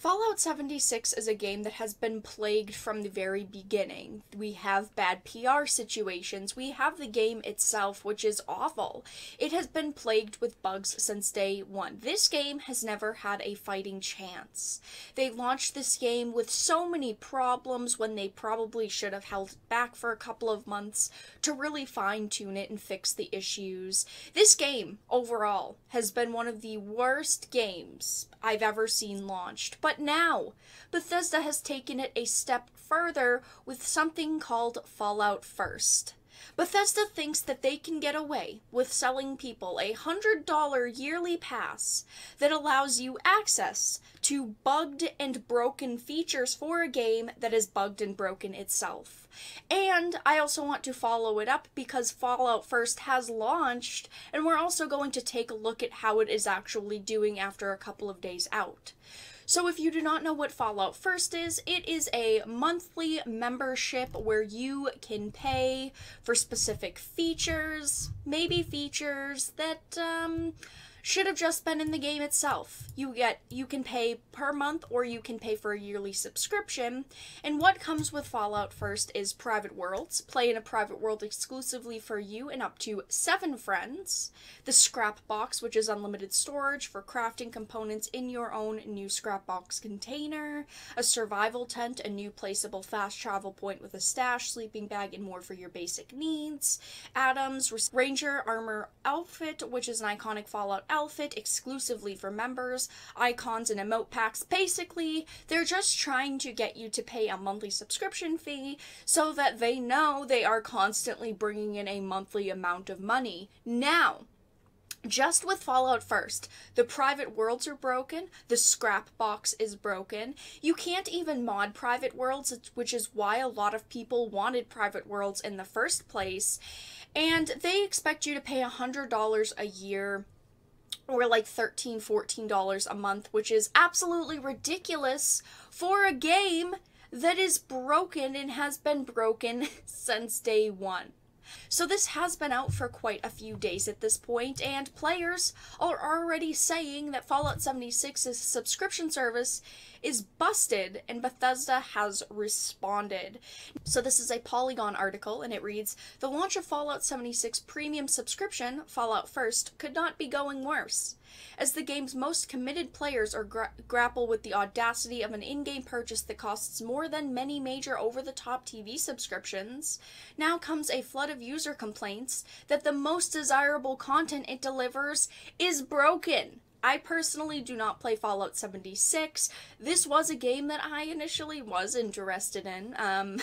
Fallout 76 is a game that has been plagued from the very beginning. We have bad PR situations. We have the game itself, which is awful. It has been plagued with bugs since day one. This game has never had a fighting chance. They launched this game with so many problems when they probably should have held it back for a couple of months to really fine-tune it and fix the issues. This game, overall, has been one of the worst games I've ever seen launched. But now, Bethesda has taken it a step further with something called Fallout First. Bethesda thinks that they can get away with selling people a $100 yearly pass that allows you access to bugged and broken features for a game that is bugged and broken itself. And I also want to follow it up because Fallout First has launched, and we're also going to take a look at how it is actually doing after a couple of days out. So if you do not know what Fallout First is, it is a monthly membership where you can pay for specific features, maybe features that should have just been in the game itself. You can pay per month or you can pay for a yearly subscription, and what comes with Fallout First is private worlds. Play in a private world exclusively for you and up to 7 friends. The scrap box, which is unlimited storage for crafting components in your own new scrap box container. A survival tent, a new placeable fast travel point with a stash, sleeping bag, and more for your basic needs. Adams Ranger armor outfit, which is an iconic Fallout outfit exclusively for members, icons and emote packs. Basically, they're just trying to get you to pay a monthly subscription fee so that they know they are constantly bringing in a monthly amount of money. Now, just with Fallout First, the private worlds are broken, the scrap box is broken, you can't even mod private worlds, which is why a lot of people wanted private worlds in the first place, and they expect you to pay $100 a year, or like $13, $14 a month, which is absolutely ridiculous for a game that is broken and has been broken since day one. So this has been out for quite a few days at this point, and players are already saying that Fallout 76's subscription service is busted, and Bethesda has responded. So this is a Polygon article, and it reads, "The launch of Fallout 76 premium subscription, Fallout First, could not be going worse. As the game's most committed players are grapple with the audacity of an in-game purchase that costs more than many major over-the-top TV subscriptions, now comes a flood of user complaints that the most desirable content it delivers is broken." I personally do not play Fallout 76. This was a game that I initially was interested in,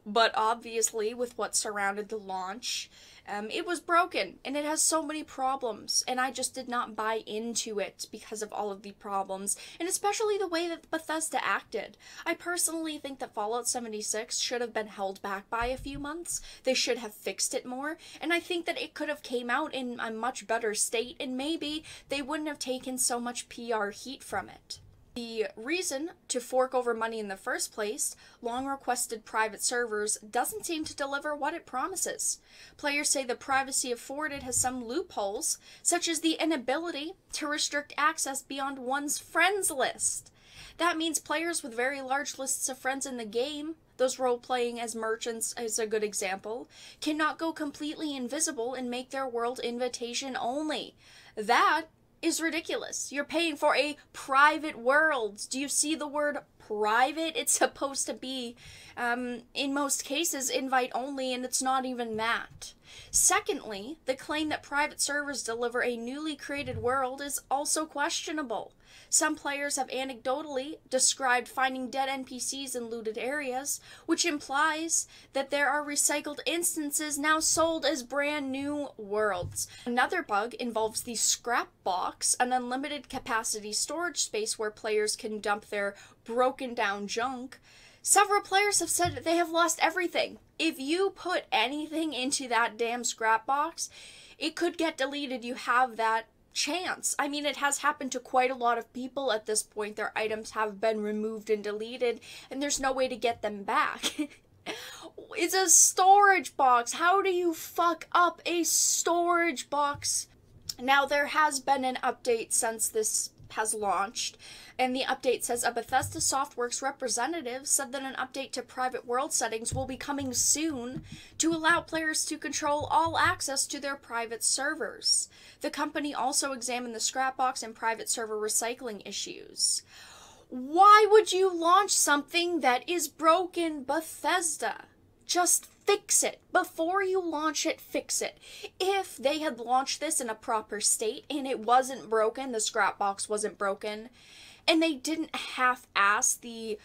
but obviously with what surrounded the launch, it was broken, and it has so many problems, and I just did not buy into it because of all of the problems, and especially the way that Bethesda acted. I personally think that Fallout 76 should have been held back by a few months. They should have fixed it more, and I think that it could have came out in a much better state, and maybe they wouldn't have taken so much PR heat from it. The reason to fork over money in the first place, long-requested private servers, doesn't seem to deliver what it promises. Players say the privacy afforded has some loopholes, such as the inability to restrict access beyond one's friends list. That means players with very large lists of friends in the game, those role-playing as merchants is a good example, cannot go completely invisible and make their world invitation only. That is ridiculous. You're paying for a private world. Do you see the word private? It's supposed to be, in most cases, invite only, and it's not even that. Secondly, the claim that private servers deliver a newly created world is also questionable. Some players have anecdotally described finding dead NPCs in looted areas, which implies that there are recycled instances now sold as brand new worlds. Another bug involves the scrap box, an unlimited capacity storage space where players can dump their broken down junk. Several players have said that they have lost everything. If you put anything into that damn scrap box, it could get deleted. You have that chance. I mean, it has happened to quite a lot of people at this point. Their items have been removed and deleted, and there's no way to get them back. It's a storage box. How do you fuck up a storage box? Now, there has been an update since this has launched, and the update says a Bethesda Softworks representative said that an update to private world settings will be coming soon to allow players to control all access to their private servers. The company also examined the scrapbox and private server recycling issues. Why would you launch something that is broken, Bethesda? Just fix it. Before you launch it, fix it. If they had launched this in a proper state and it wasn't broken, the scrapbox wasn't broken, and they didn't half-ass the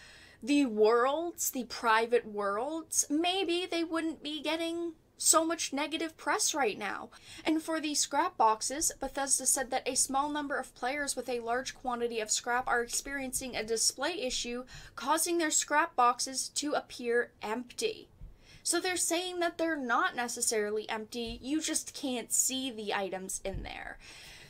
worlds, the private worlds, maybe they wouldn't be getting so much negative press right now. And for the scrap boxes, Bethesda said that a small number of players with a large quantity of scrap are experiencing a display issue, causing their scrap boxes to appear empty. So they're saying that they're not necessarily empty, you just can't see the items in there.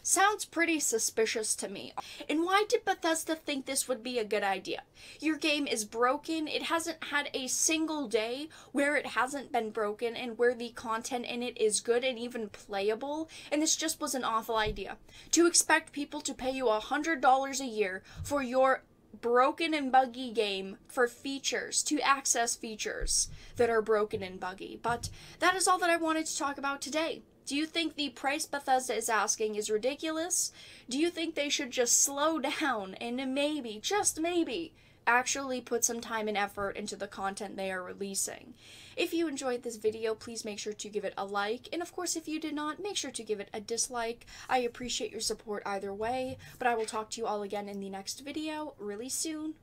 Sounds pretty suspicious to me. And why did Bethesda think this would be a good idea? Your game is broken. It hasn't had a single day where it hasn't been broken and where the content in it is good and even playable. And this just was an awful idea. To expect people to pay you $100 a year for your broken and buggy game for features, to access features that are broken and buggy. But that is all that I wanted to talk about today. Do you think the price Bethesda is asking is ridiculous? Do you think they should just slow down and maybe, just maybe, actually put some time and effort into the content they are releasing? If you enjoyed this video, please make sure to give it a like, and of course if you did not, make sure to give it a dislike. I appreciate your support either way, but I will talk to you all again in the next video really soon.